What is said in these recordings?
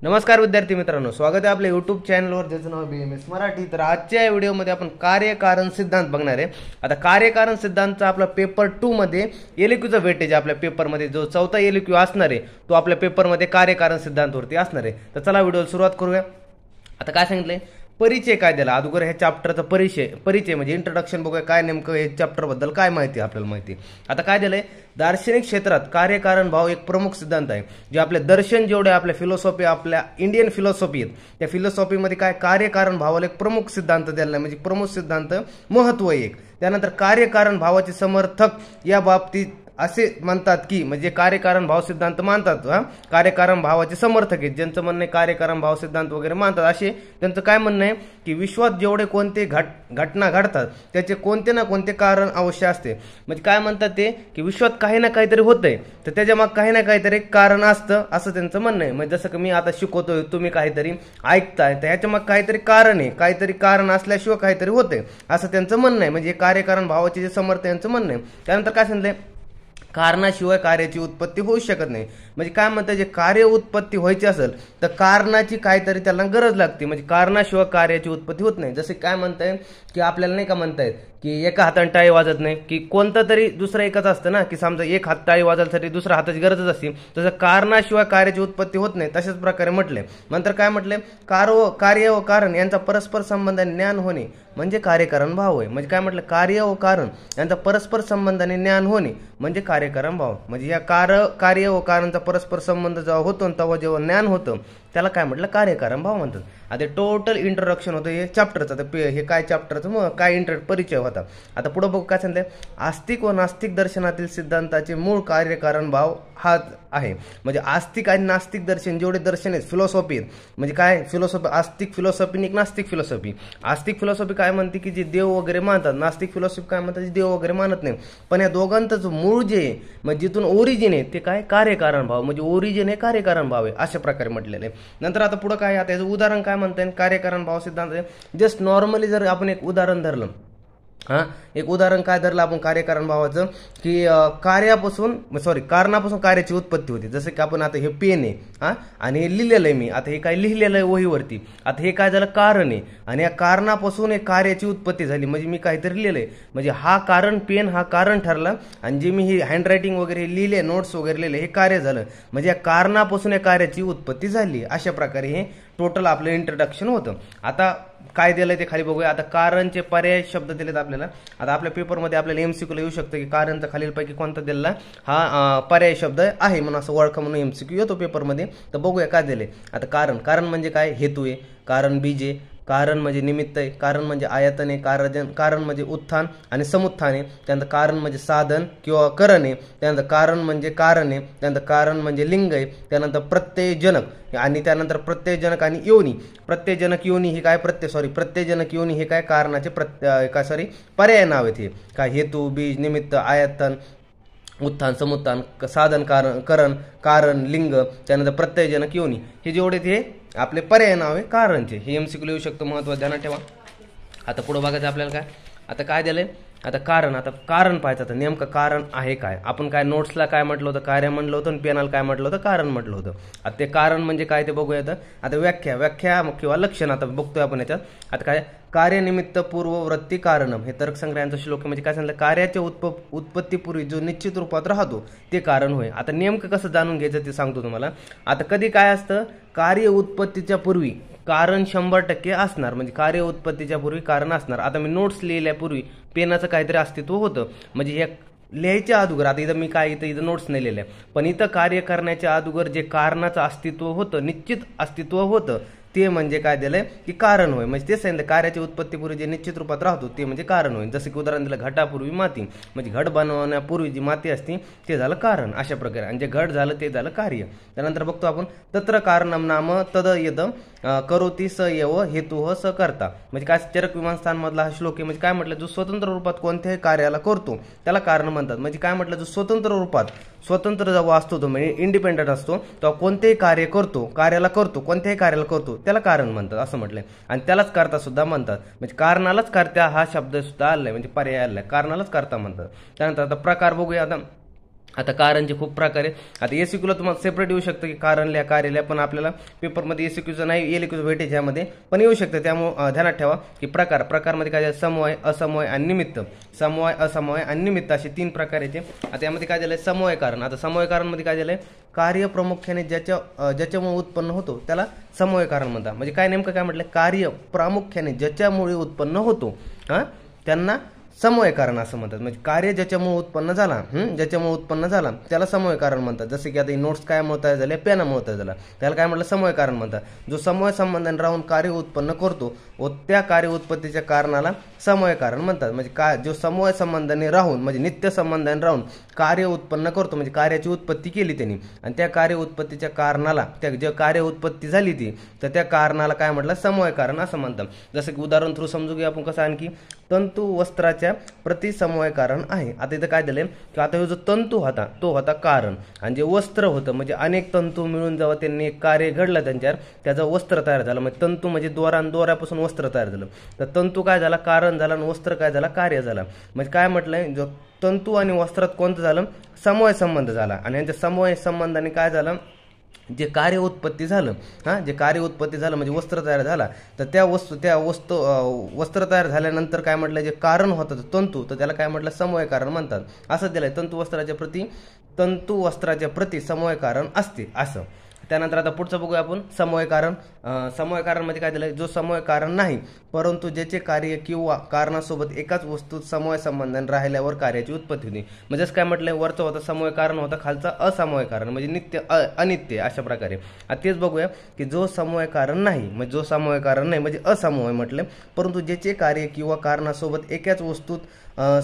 नमस्कार विद्यार्थी मित्रांनो, स्वागत आहे आपल्या यूट्यूब चॅनलवर ज्याचं नाव BMS मराठी। तर आजच्या या व्हिडिओमध्ये आपण कार्यकारण सिद्धांत बघणार आहे। आता कार्यकारण सिद्धांतचा आपला पेपर 2 मध्ये एलक्यूचा वेटेज आपल्या पेपरमध्ये जो चौथा एलक्यू असणार आहे तो आपल्या पेपरमध्ये कार्यकारण सिद्धांतवरती असणार आहे। तर चला व्हिडिओला सुरुवात करूया। आता काय सांगितलंय, परिचय काय दिला अगोदर ह्या चॅप्टरचा परिचय म्हणजे इंट्रोडक्शन बघूया, काय नेमकं हे चॅप्टर बद्दल काय माहिती आपल्याला माहिती। आता काय दिलंय, दार्शनिक क्षेत्रात कार्यकारण भाव एक प्रमुख सिद्धांत आहे। जे आपले दर्शन जेवढे आपल्या फिलॉसॉफी आपल्या इंडियन फिलॉसॉफी आहेत त्या फिलॉसॉफीमध्ये काय कार्यकारण भावाला एक प्रमुख सिद्धांत दिला, म्हणजे प्रमुख सिद्धांत महत्व एक। त्यानंतर कार्यकारण भावाचे समर्थक या बाबतीत असे म्हणतात की म्हणजे कार्यकारण भाव सिद्धांत मानतात, कार्यकारण भावाचे समर्थक आहेत ज्यांचं म्हणणं आहे कार्यकारण भाव सिद्धांत वगैरे मानतात, असे त्यांचं काय म्हणणं आहे की विश्वात जेवढे कोणते घटना घडतात त्याचे कोणते ना कोणते कारण अवश्य असते। म्हणजे काय म्हणतात ते की विश्वात काही ना काहीतरी होतंय तर त्याच्या मागे काही ना काहीतरी कारण असतं असं त्यांचं म्हणणं आहे। म्हणजे जसं की मी आता शिकवतोय, तुम्ही काहीतरी ऐकताय तर ह्याच्या मागे काहीतरी कारण आहे, काहीतरी कारण असल्याशिवाय काहीतरी होतंय असं त्यांचं म्हणणं आहे। म्हणजे कार्यकारण भावाचे जे समर्थक यांचं म्हणणं आहे। त्यानंतर काय सांगितलंय, कारणाशिवाय कार्याची उत्पत्ती होऊ शकत नाही। म्हणजे काय म्हणतात, जे कार्य उत्पत्ती व्हायची असेल तर कारणाची काहीतरी त्याला गरज लागते, म्हणजे कारणाशिवाय कार्याची उत्पत्ती होत नाही। जसे काय म्हणताय की आपल्याला नाही का म्हणतायत की एका हाताने टाळी वाजत नाही, की कोणता तरी दुसरा एकच असतं ना, की समजा एक हात टाळी वाजवण्यासाठी दुसऱ्या हाताची गरजच असते, तसं कारणाशिवाय कार्याची उत्पत्ती होत नाही तशाच प्रकारे म्हटले। नंतर काय म्हटले, कार्य व कारण यांचा परस्पर संबंधाने ज्ञान होणे म्हणजे कार्यकारण भाव आहे। म्हणजे काय म्हटलं, कार्य व कारण यांचा परस्पर संबंधाने ज्ञान होणे म्हणजे कार्यकारण भाव। म्हणजे या कार्य व कारणचा परस्पर संबंध जेव्हा होतो तेव्हा जेव्हा ज्ञान होतं त्याला काय म्हटलं, कार्यकारण भाव म्हणतात। आता टोटल इंट्रोडक्शन होतं हे चॅप्टरचं। हे काय चॅप्टरचं मग काय परिचय होता। आता पुढे बघू काय सांगते, आस्तिक व नास्तिक दर्शनातील सिद्धांताचे मूळ कार्यकारण भाव हा आहे। म्हणजे आस्तिक आणि नास्तिक दर्शन जेवढे दर्शन आहेत फिलॉसॉफी आहेत, म्हणजे काय फिलॉसॉफी आस्तिक फिलॉसॉफी आणि नास्तिक फिलॉसॉफी। आस्तिक फिलॉसॉफी काय म्हणते की जे देव वगैरे मानतात, नास्तिक फिलॉसॉफी काय म्हणतात जे देव वगैरे मानत नाही। पण या दोघांचं मूळ जे आहे म्हणजे जिथून ओरिजिन आहे ते काय कार्यकारण भाव, म्हणजे ओरिजिन आहे कार्यकारण भाव आहे अशा प्रकारे म्हटलेलं आहे। नंतर आता पुढे काय, आता याचं उदाहरण काय म्हणता कार्यकारण भाव सिद्धांत। जस्ट नॉर्मली जर आपण एक उदाहरण धरलं, एक उदाहरण काय धरलं आपण कार्यकारण भावाचं, की कारणापासून कार्याची उत्पत्ती होती। जसं की आपण आता हे पेन आहे आणि हे लिहिलेलं आहे मी, आता हे काय लिहिलेलं आहे वहीवरती, आता हे काय झालं कारण आहे आणि या कारणापासून एक कार्याची उत्पत्ती झाली, म्हणजे मी काहीतरी लिहिलंय म्हणजे हा कारण, पेन हा कारण ठरला आणि जे मी ही हँडरायटिंग वगैरे लिहिले, नोट्स वगैरे लिहिले हे कार्य झालं, म्हणजे या कारणापासून या कार्याची उत्पत्ती झाली। अशा प्रकारे हे टोटल आपलं इंट्रोडक्शन होतं। आता काय दिलंय ते खाली बघूया। आता कारणचे पर्याय शब्द दिलेत आपल्याला। आता आपल्या पेपरमध्ये आपल्याला MCQ येऊ शकतं की कारणचा खालीलपैकी कोणता दिलेला हा पर्याय शब्द आहे म्हणून असं ओळखा म्हणून MCQ येतो पेपरमध्ये। तर बघूया काय दिले। आता कारण म्हणजे काय, हेतू आहे, कारण बीज आहे, कारण म्हणजे निमित्त आहे, कारण म्हणजे आयतन आहे, कारण म्हणजे उत्थान आणि समुत्थान आहे, त्यानंतर कारण म्हणजे साधन किंवा करण आहे, त्यानंतर कारण म्हणजे कारण आहे, त्यानंतर कारण म्हणजे लिंग आहे, त्यानंतर प्रत्ययजनक आणि त्यानंतर प्रत्ययजनक आणि योनी। प्रत्ययजनक योनी हे काय प्रत्ययजनक योनी हे काय कारणाचे पर्याय नाव आहेत। हे काय हेतू, बीज, निमित्त, आयतन, उत्थान, समुत्थान, साधन, कारण, लिंग, त्यानंतर प्रत्ययजनक योनी हे जेवढे ते आपले पर्याय नाव आहे कारणचे। हे MCQ येऊ शकतो, महत्व ध्यानात ठेवा। आता पुढे बघायचं आपल्याला काय, आता काय दिलंय, आता कारण पाहायचं। आता नेमकं कारण आहे काय, आपण काय नोट्सला काय म्हटलं होतं, कार्य म्हटलं होतं आणि पेनाला काय म्हटलं होतं, कारण म्हटलं होतं। आता ते कारण म्हणजे काय ते बघूया। आता व्याख्या किंवा लक्षण आता बघतोय आपण याच्यात। आता काय, कार्यनिमित्त पूर्ववृत्ती कारणम हे तर्कसंग्रहांचा श्लोक आहे। म्हणजे काय सांगितलं, कार्याच्या उत्पत्तीपूर्वी जो निश्चित रूपात राहतो ते कारण होय। आता नेमकं कसं जाणून घ्यायचं ते सांगतो तुम्हाला। आता कधी काय असतं, कार्य उत्पत्तीच्या पूर्वी कारण 100% असणार, म्हणजे कार्य उत्पत्तीच्या पूर्वी कारण असणार। आता मी नोट्स लिहिल्यापूर्वी पेनाचं काहीतरी अस्तित्व होतं, म्हणजे हे लिहायच्या अगोदर, आता इथं मी काय इथं नोट्स नाही लिहिल्या, पण इथं कार्य करण्याच्या अगोदर जे कारणाचं अस्तित्व होतं, निश्चित अस्तित्व होतं ते म्हणजे काय दिलंय की कारण होय। म्हणजे ते सांगितलं कार्याच्या उत्पत्तीपूर्वी जे निश्चित रूपात राहतो ते म्हणजे कारण होय। जसं की उदाहरण दिलं, घटापूर्वी माती, म्हणजे घट बनवण्यापूर्वी जी माती असते ते झालं कारण अशा प्रकारे, आणि जे घट झालं ते झालं कार्य। त्यानंतर बघतो आपण, तत्र कारणम नाम तद यद करोती स एव हेतु स करता। म्हणजे काय, चरक विमानस्थान मधला हा श्लोक आहे। म्हणजे काय म्हटलं, जो स्वतंत्र रूपात कोणत्याही कार्याला करतो त्याला कारण म्हणतात। म्हणजे काय म्हटलं, जो स्वतंत्र रूपात स्वतंत्र जेव्हा असतो तो म्हणजे इंडिपेंडंट असतो तेव्हा कोणतेही कार्य करतो, कोणत्याही कार्याला करतो त्याला कारण म्हणतात असं म्हटलंय। आणि त्यालाच कर्ता सुद्धा म्हणतात, म्हणजे कारणालाच कर्ता हा शब्द सुद्धा आलाय, म्हणजे पर्याय आलाय, कारणालाच कर्ता म्हणतात। त्यानंतर आता प्रकार बघूया। आता आता कारणचे खूप प्रकार आहे. आता एसीक्यूला तुम्हाला सेपरेट येऊ शकतं की कारण लिहा कार्य लिहा, पण आपल्याला पेपरमध्ये एसीक्यूचं नाही एलक्यूचं वेटेज ह्यामध्ये पण येऊ शकतं. त्यामुळे ध्यानात ठेवा की प्रकारमध्ये काय झालं, समवाय, असमवाय आणि निमित्त. समवाय, असमवाय आणि निमित्त असे 3 प्रकार येते. आता यामध्ये काय झालंय, समवाय कारण. आता समवाय कारणमध्ये काय झालंय, कार्य प्रामुख्याने ज्याच्यामुळे उत्पन्न होतो त्याला समवाय कारण म्हणतात. म्हणजे काय नेमकं काय म्हटलं, कार्य प्रामुख्याने ज्याच्यामुळे उत्पन्न होतो त्यांना समवाय कारण असं म्हणतात. म्हणजे कार्य ज्याच्यामुळे उत्पन्न झाला त्याला समवाय कारण म्हणतात. जसे की आता नोट्स काय तयार झाले, पेनामुळे तयार झाला, त्याला काय म्हटलं, समवाय कारण म्हणतात. जो समवाय संबंधाने राहून कार्य उत्पन्न करतो व त्या कार्य उत्पत्तीच्या कारणाला समवाय कारण म्हणतात. म्हणजे जो समवाय संबंधाने राहून म्हणजे नित्य संबंधाने राहून कार्य उत्पन्न करतो, म्हणजे कार्याची उत्पत्ती केली त्यांनी आणि त्या कार्य उत्पत्तीच्या कारणाला, त्या जे कार्य उत्पत्ती झाली ती तर त्या कारणाला काय म्हटलं, समवाय कारण असं म्हणतात. जसं की उदाहरण थ्रू समजू की आपण कसं, आणखी तंतू वस्त्राच्या प्रति समवाय कारण आहे. आता इथं काय दिलंय की आता जो तंतू होता तो होता कारण, आणि जे वस्त्र होतं म्हणजे अनेक तंतू मिळून जेव्हा त्यांनी एक कार्य घडलं त्यांच्यावर त्याचं वस्त्र तयार झालं. म्हणजे तंतू म्हणजे दोरा आणि दोऱ्यापासून वस्त्र तयार झालं. तर तंतू काय झाला, कारण झाला, आणि वस्त्र काय झाला, कार्य झाला. म्हणजे काय म्हटलंय, जो तंतू आणि वस्त्रात कोणतं झालं, समवाय संबंध झाला. आणि यांच्या समवाय संबंधाने काय झालं, जे कार्य उत्पत्ती झालं म्हणजे वस्त्र तयार झाला. तर त्या वस्त्र तयार झाल्यानंतर काय म्हटलं, जे कारण होतं तंतू, तर त्याला काय म्हटलं, समवाय कारण म्हणतात. असं दिलंय, तंतू वस्त्राच्या प्रति समवाय कारण असते असं. त्यानंतर आता पुढचं बघूया आपण, समवाय कारण. समवाय कारण म्हणजे काय दिलंय, जो समवाय कारण नाही परंतु ज्याचे कार्य किंवा कारणासोबत एकाच वस्तूत समवाय संबंधाने राहिल्यावर कार्याची उत्पत्ती होती. म्हणजे काय म्हटलंय, वरचं होता समवाय कारण होता, खालचा असमवाय कारण म्हणजे नित्य अनित्य अशा प्रकारे. आता तेच बघूया की जो समवाय कारण नाही म्हणजे असमवाय म्हटले, परंतु ज्याचे कार्य किंवा कारणासोबत एकाच वस्तूत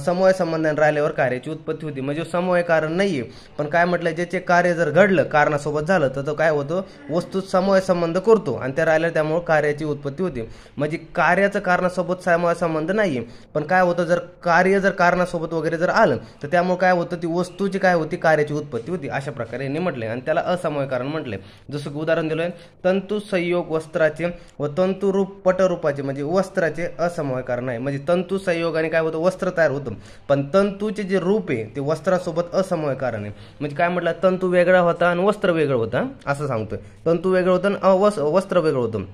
समवाय संबंधाने राहिल्यावर कार्याची उत्पत्ती होती. म्हणजे समवाय कारण नाहीये, पण काय म्हटलं, ज्याचे कार्य जर घडलं कारणासोबत झालं तर तो काय होतो, वस्तूत समवाय संबंध करतो आणि त्या राहिल्या त्यामुळे कार्याची उत्पत्ती होते. म्हणजे कार्याचं कारणासोबत समवाय संबंध नाहीये, पण काय होतं, जर कार्य कारणासोबत वगैरे जर आलं तर त्यामुळे काय होतं, ती वस्तूची काय होती, कार्याची उत्पत्ती होती. अशा प्रकारे यांनी म्हटले आणि त्याला असमवाय कारण म्हटले. जसं की उदाहरण दिलंय, तंतू संयोग वस्त्राचे व तंतुरूप पटरूपाचे म्हणजे वस्त्राचे असमवाय कारण आहे. म्हणजे तंतू संयोगाने काय होतं, वस्त्र तयार होतं, पण तंतूचे जे रूप आहे ते वस्त्रासोबत असमवाय कारण आहे. म्हणजे काय म्हटलं, तंतू वेगळा होता आणि वस्त्र वेगळं होतं असं सांगतोय. तंतू वेगळं होतं आणि वस्त्र वेगळं होतं,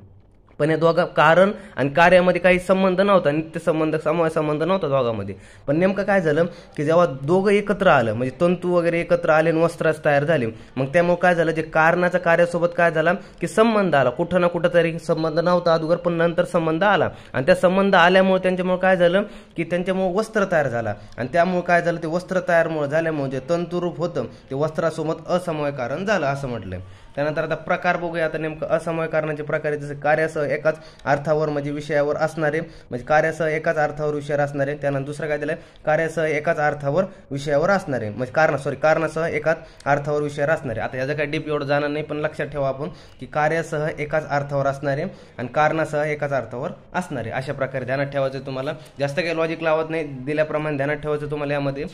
पण या दोघा कारण आणि कार्यामध्ये काही संबंध नव्हता, नित्य संबंध, समवाय संबंध नव्हता दोघांमध्ये. पण नेमकं काय झालं की जेव्हा दोघं एकत्र आलं, म्हणजे तंतू वगैरे एकत्र आले आणि वस्त्रास तयार झाले, मग त्यामुळे काय झालं, जे कारणाचा कार्यासोबत काय झाला की संबंध आला. कुठं ना कुठं तरी संबंध नव्हता अगोदर, पण नंतर संबंध आला आणि त्या संबंध आल्यामुळे त्यांच्यामुळे काय झालं की त्यांच्यामुळे वस्त्र तयार झाला आणि त्यामुळे काय झालं, ते वस्त्र तयार झाल्यामुळे जे तंतुरूप होतं ते वस्त्रासोबत असमवाय कारण झालं असं म्हटलंय. त्यानंतर आता प्रकार बघूया. आता नेमकं असमवाय कारणाचे प्रकार जसे कार्यासह एकाच अर्थावर म्हणजे विषयावर असणारे, म्हणजे कार्यासह एकाच अर्थावर विषयावर असणारे. त्यानंतर दुसरं काय दिलंय, कार्यासह एकाच अर्थावर विषयावर असणारे, म्हणजे कारणासह एकाच अर्थावर विषयावर असणारे. आता याचं काही डीप एवढं जाणार नाही, पण लक्षात ठेवा आपण की कार्यासह एकाच अर्थावर असणारे आणि कारणासह एकाच अर्थावर असणारे अशा प्रकारे ध्यानात ठेवायचं. तुम्हाला जास्त काही लॉजिक लावत नाही, दिल्याप्रमाणे ध्यानात ठेवायचं तुम्हाला यामध्ये.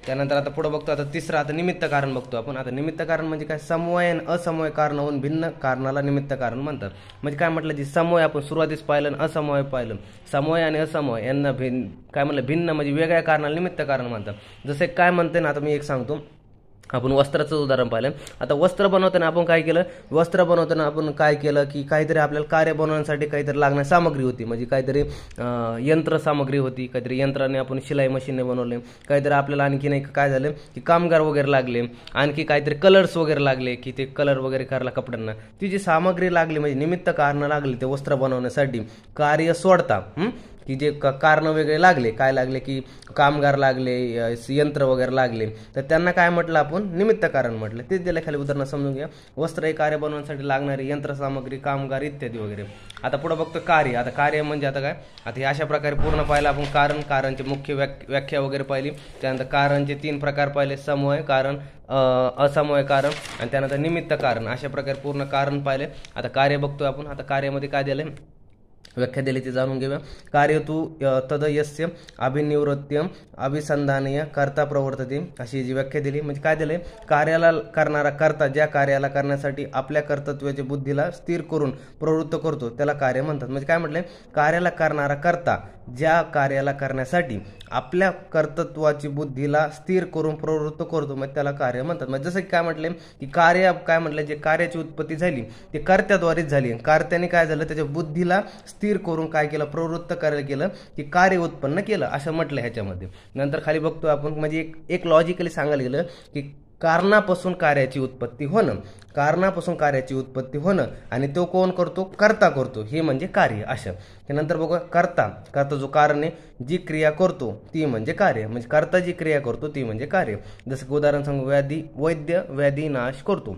त्यानंतर आता पुढे बघतो, आता तिसरं आता निमित्त कारण बघतो आपण. आता निमित्त कारण म्हणजे काय, समवाय आणि असमवाय कारणावरून भिन्न कारणाला निमित्त कारण म्हणतात. म्हणजे काय म्हटलं, जे समवाय आपण सुरुवातीस पाहिलं आणि असमवाय पाहिलं, समवाय आणि असमवाय यांना भिन्न म्हणजे वेगळ्या कारणाला निमित्त कारण म्हणतात. जसे काय म्हणते ना, आता मी एक सांगतो, आपण वस्त्राचं उदाहरण पाहिलं. आता वस्त्र बनवताना आपण काय केलं, की काहीतरी आपल्याला कार्य बनवण्यासाठी काहीतरी लागणारी सामग्री होती, म्हणजे काहीतरी यंत्र सामग्री होती, काहीतरी यंत्राने आपण शिलाई मशीनने बनवले, काहीतरी आपल्याला आणखी नाही काय झालं की कामगार वगैरे लागले, आणखी काहीतरी कलर्स वगैरे लागले की ते कलर वगैरे करायला कपड्यांना, ती जी सामग्री लागली म्हणजे निमित्त कारणं लागली ते वस्त्र बनवण्यासाठी कार्य सोडता, की जे कारण वेगळे लागले, काय लागले की कामगार लागले, यंत्र वगैरे लागले, तर त्यांना काय म्हटलं आपण, निमित्त कारण म्हटलं. तेच दिलं खाली उदाहरण समजून घ्या. वस्त्र हे कार्य बनवण्यासाठी लागणारी यंत्रसामग्री, कामगार इत्यादी वगैरे. आता पुढे बघतो कार्य. आता कार्य म्हणजे आता काय, आता हे अशा प्रकारे पूर्ण पाहिलं आपण. कारणचे मुख्य व्याख्या वगैरे पाहिली. त्यानंतर कारणचे 3 प्रकार पाहिले, समवाय कारण, असमवाय कारण आणि त्यानंतर निमित्त कारण. अशा प्रकारे पूर्ण कारण पाहिले. आता कार्य बघतोय आपण. आता कार्यामध्ये काय दिलंय, व्याख्या दिली ती जाणून घेऊया. कार्य तू तदयस्य अभिनिवृत्य अभिसंधानीय कर्ता प्रवर्तते, अशी जी व्याख्या दिली. म्हणजे काय दिले, कार्याला करणारा कर्ता ज्या कार्याला करण्यासाठी आपल्या कर्तृत्वाच्या बुद्धीला स्थिर करून प्रवृत्त करतो त्याला कार्य म्हणतात. म्हणजे काय म्हटले, कार्याला करणारा कर्ता ज्या कार्याला करण्यासाठी आपल्या कर्तृत्वाची बुद्धीला स्थिर करून प्रवृत्त करतो, मग त्याला कार्य म्हणतात. म्हणजे जसं की काय म्हटले की कार्य काय म्हटलं, जे कार्याची उत्पत्ती झाली ते कर्त्याद्वारेच झाली. कर्त्याने काय झालं, त्याच्या बुद्धीला स्थिर करून काय केलं, प्रवृत्त करायला केलं की कार्य उत्पन्न केलं असं म्हटलं ह्याच्यामध्ये. नंतर खाली बघतो आपण, म्हणजे एक लॉजिकली सांगायला गेलं की कारणापासून कार्याची उत्पत्ती होणं, कारणापासून कार्याची उत्पत्ती होणं आणि तो कोण करतो, कर्ता करतो, हे म्हणजे कार्य. अशा त्यानंतर बघा कर्ता जो कारण आहे, जी क्रिया करतो ती म्हणजे कार्य. म्हणजे कर्ता जी क्रिया करतो ती म्हणजे कार्य. जसं की उदाहरण सांगू, वैद्य व्याधी नाश करतो,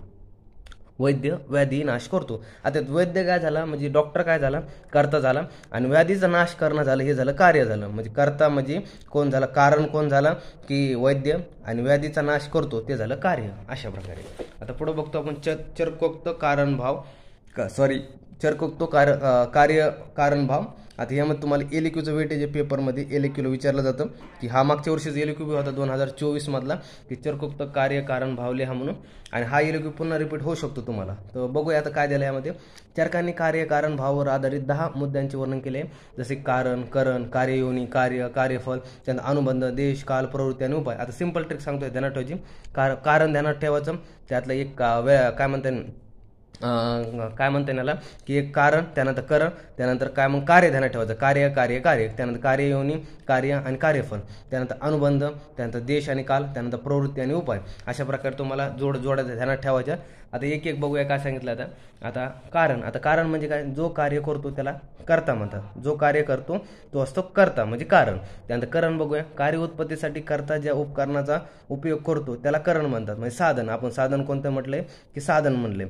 वैद्य व्याधी नाश करतो. आता वैद्य काय झाला, म्हणजे डॉक्टर काय झाला, कर्ता झाला, आणि व्याधीचा नाश करणं झालं, हे झालं कार्य झालं. म्हणजे कर्ता म्हणजे कोण झाला, कारण कोण झाला की वैद्य, आणि व्याधीचा नाश करतो ते झालं कार्य. अशा प्रकारे आता पुढे बघतो आपण चरकोक्त कारणभाव, चरकोक्त कार्य कारणभाव. आता यामध्ये तुम्हाला एलक्यूचं वेटेज आहे, पेपरमध्ये एलक्यूला विचारलं जातं की हा मागच्या वर्षीच एलक्यू होता 2024 मधला, की चरकोक्त कार्य कारण भाव लिहा म्हणून, आणि हा एलक्यू पुन्हा रिपीट होऊ शकतो तुम्हाला. तर बघूया आता काय दिलं यामध्ये. चरकांनी कार्य कारण भावावर आधारित 10 मुद्द्यांचे वर्णन केले, जसे कारण, करण, कार्ययोनी, कार्य, कार्यफल, त्यानंतर अनुबंध, देश, काल, प्रवृत्ती आणि उपाय. आता सिंपल ट्रिक सांगतोय ध्यानात ठेवायची. कारण ध्यानात ठेवायचं, त्यातलं एक काय म्हणते याला की एक कारण, त्यानंतर करण, त्यानंतर काय मग कार्य ध्यानात ठेवायचं, कार्य कार्य कार्य, त्यानंतर कार्ययोनी, कार्य आणि कार्यफल, त्यानंतर अनुबंध, त्यानंतर देश आणि काल, त्यानंतर प्रवृत्ती आणि उपाय. अशा प्रकारे तुम्हाला जोड्या ध्यानात ठेवायच्या. आता एक बघूया काय सांगितलं. आता कारण म्हणजे काय, जो कार्य करतो त्याला कर्ता म्हणतात, जो कार्य करतो तो असतो कर्ता म्हणजे कारण. त्यानंतर करण बघूया, कार्य उत्पत्तीसाठी कर्ता ज्या उपकरणाचा उपयोग करतो त्याला करण म्हणतात, म्हणजे साधन. आपण साधन कोणतं म्हटलंय की साधन म्हणले.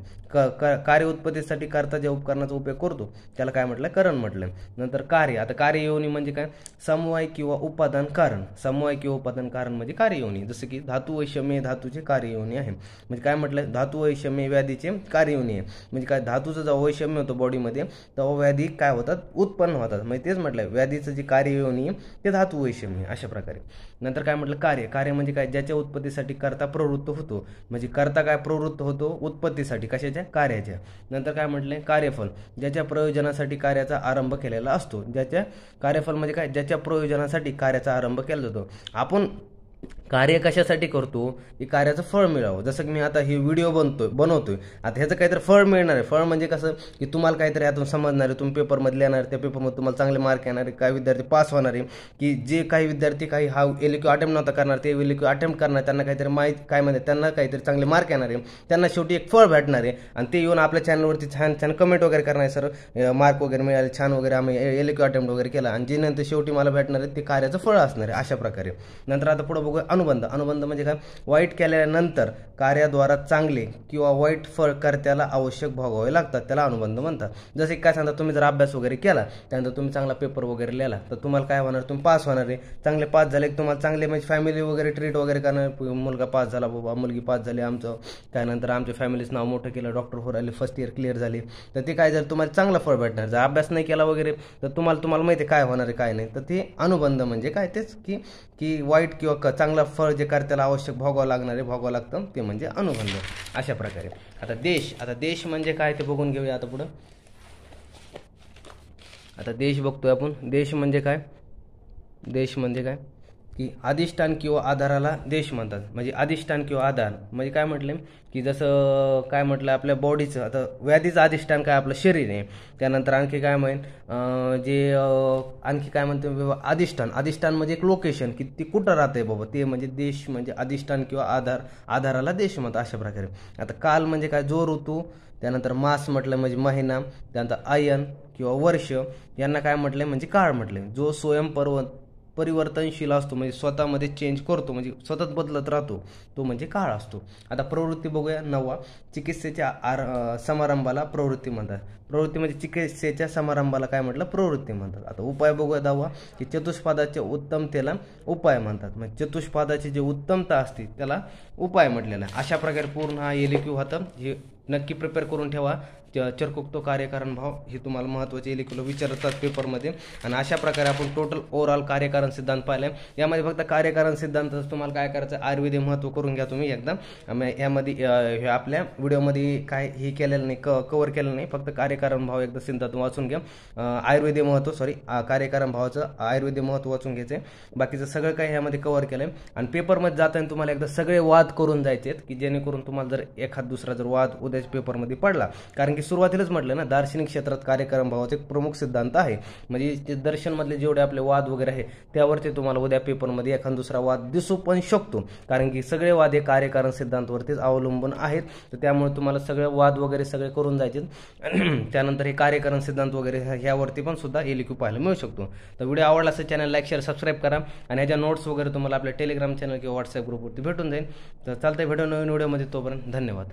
कार्य उत्पत्तीसाठी कर्ता ज्या उपकरणाचा उपयोग करतो त्याला काय म्हटलं, करण म्हटलंय. नंतर कार्य, आता कार्ययोनी म्हणजे काय, समवाय किंवा उपादान कारण. समवाय किंवा उपादान कारण म्हणजे कार्ययोनी. जसं की धातू वैषम्य धातूचे कार्ययोनी आहे. म्हणजे काय म्हटलं, धातू वैषम्य व्याधीचे कार्ययोनी आहे. म्हणजे काय, धातूचं जेव्हा वैषम्य होतं बॉडीमध्ये तेव्हा व्याधी काय होतात, उत्पन्न होतात. म्हणजे तेच म्हटलं, व्याधीचं जे कार्ययोनी आहे ते धातू वैषम्य. अशा प्रकारे नंतर काय म्हटलं, कार्य म्हणजे काय, ज्याच्या उत्पत्तीसाठी कर्ता प्रवृत्त होतो. म्हणजे कर्ता काय प्रवृत्त होतो उत्पत्तीसाठी, कशाच्या, कार्याच्या. नंतर काय म्हटले, कार्यफल, ज्याच्या प्रयोजनासाठी कार्याचा आरंभ केलेला असतो. ज्याच्या कार्यफल म्हणजे काय, ज्याच्या प्रयोजनासाठी कार्याचा आरंभ केला जातो. आपण कार्य कशासाठी करतो, की कार्याचं फळ मिळावं. जसं की मी आता हे व्हिडिओ बनवतोय, आता ह्याचं काहीतरी फळ मिळणार आहे. फळ म्हणजे कसं, की तुम्हाला काहीतरी यातून समजणार आहे, तुम्ही पेपरमध्ये लिहिणार, त्या पेपरमध्ये तुम्हाला चांगले मार्क येणार आहे, काही विद्यार्थी पास होणार आहे, की जे काही विद्यार्थी काही हा एलक्यू अटेम्प्ट नव्हता करणार ते एलक्यू अटेम्प्ट करणार, त्यांना काहीतरी काय म्हणते, त्यांना काहीतरी चांगले मार्क येणार आहे, त्यांना शेवटी एक फळ भेटणार आहे, आणि ते येऊन आपल्या चॅनलवरती छान कमेंट वगैरे करणार आहे, सर मार्क वगैरे मिळाले छान वगैरे, आम्ही एलक्यू अटेम्प्ट वगैरे केला, आणि जे नंतर शेवटी मला भेटणार आहे ते कार्याचं फळ असणार आहे. अशा प्रकारे नंतर आता पुढे बघूया अनुबंध म्हणजे काय, वाईट केल्यानंतर कार्याद्वारा चांगले किंवा वाईट फळ कर्त्याला आवश्यक भोगावे लागतात, त्याला अनुबंध म्हणतात. जसे काय सांगता, तुम्ही जर अभ्यास वगैरे केला, त्यानंतर तुम्ही चांगला पेपर वगैरे लिहिला, तर तुम्हाला काय होणार, तुम्ही पास होणार आहे. चांगले पास झाले की तुम्हाला चांगले म्हणजे फॅमिली वगैरे ट्रीट वगैरे करणार, मुलगा पास झाला बाबा, मुलगी पास झाली आमचं, त्यानंतर आमच्या फॅमिलीचं नाव मोठं केलं, डॉक्टर हो राहिले, फर्स्ट इयर क्लिअर झाली, तर ते काय झालं, तुम्हाला चांगलं फळ भेटणार. जर अभ्यास नाही केला वगैरे तर तुम्हाला माहिती आहे काय होणार आहे काय नाही. तर ते अनुबंध म्हणजे काय, तेच की वाईट किंवा चांगला फळ जे त्याला आवश्यक भोगावं लागतं ते म्हणजे अनुबंध. अशा प्रकारे आता देश म्हणजे काय ते बघून घेऊया. आता पुढं आता देश बघतोय आपण. देश म्हणजे काय की अधिष्ठान किंवा आधाराला देश म्हणतात. म्हणजे अधिष्ठान किंवा आधार म्हणजे काय म्हटले, की जसं काय म्हटलं, आपल्या बॉडीचं आता व्याधीचं अधिष्ठान काय, आपलं शरीर आहे. त्यानंतर आणखी काय आणखी काय म्हणतो, अधिष्ठान म्हणजे एक लोकेशन, की ती कुठं राहते बाबा, ते म्हणजे देश म्हणजे अधिष्ठान किंवा आधाराला देश म्हणतात. अशा प्रकारे आता काल म्हणजे काय, जो ऋतू, त्यानंतर मास म्हटलं म्हणजे महिना, त्यानंतर आयन किंवा वर्ष, यांना काय म्हटलंय म्हणजे काळ म्हटले. जो परिवर्तनशील असतो म्हणजे स्वतःमध्ये चेंज करतो, म्हणजे स्वतःच बदलत राहतो, तो म्हणजे काळ असतो. आता प्रवृत्ती बघूया. 9 चिकित्सेच्या समारंभाला प्रवृत्ती म्हणतात. प्रवृत्ती म्हणजे चिकित्सेच्या समारंभाला काय म्हटलं, प्रवृत्ती म्हणतात. आता उपाय बघूया. 10 की चतुष्पादाच्या उत्तमतेला उपाय म्हणतात. म्हणजे चतुष्पादाची जी उत्तमता असते त्याला उपाय म्हटलेला. अशा प्रकारे पूर्ण हा एलक्यू होता. हे नक्की प्रिपेअर करून ठेवा. चरकोक्तो कार्यकारण भाव हे तुम्हाला महत्त्वाचे एलक्यूला विचारतात पेपरमध्ये. आणि अशा प्रकारे आपण टोटल ओव्हरऑल कार्यकारण सिद्धांत पाहिलाय. यामध्ये फक्त कार्यकारण सिद्धांतच तुम्हाला काय करायचं, आयुर्वेद महत्त्व करून घ्या तुम्ही एकदा. यामध्ये हे आपल्या व्हिडिओमध्ये काय हे केलेलं नाही, कव्हर केलं नाही, फक्त कार्यकारण भाव एकदा सिद्धांत वाचून घ्या. आयुर्वेदीय महत्त्व कार्यकारण भावाचं आयुर्वेदीय महत्त्व वाचून घ्यायचं. बाकीचं सगळं काही ह्यामध्ये कव्हर केलं आहे. आणि पेपरमध्ये जाताना तुम्हाला एकदा सगळे वाद करून जायचे आहेत, की जेणेकरून तुम्हाला जर एखाद दुसरा जर वाद उद्याच्या पेपरमध्ये पडला, कारण की सुरुवातीलाच म्हटलं ना, दार्शनिक क्षेत्रात कार्यकारण भावाचा एक प्रमुख सिद्धांत आहे. म्हणजे ते दर्शनमधले जेवढे आपले वाद वगैरे आहे त्यावरती तुम्हाला उद्या पेपरमध्ये एखादा दुसरा वाद दिसू पण शकतो, कारण की सगळे वाद हे कार्यकारण सिद्धांतावरतीच अवलंबून आहेत. तर त्यामुळे तुम्हाला सगळे वाद वगैरे सगळे करून जायचे. त्यानंतर हे कार्यकारण सिद्धांत वगैरे ह्यावरती पण सुद्धा एलक्यू पाहायला मिळू शकतो. तर व्हिडिओ आवडला असेल चॅनल लाईक शेअर सबस्क्राईब करा. आणि ह्याच्या नोट्स वगैरे तुम्हाला आपल्या टेलिग्राम चॅनल किंवा व्हॉट्सअप ग्रुपवरती भेटून जाईल. तर चालतंय, भेटू नवीन व्हिडिओमध्ये. तोपर्यंत धन्यवाद.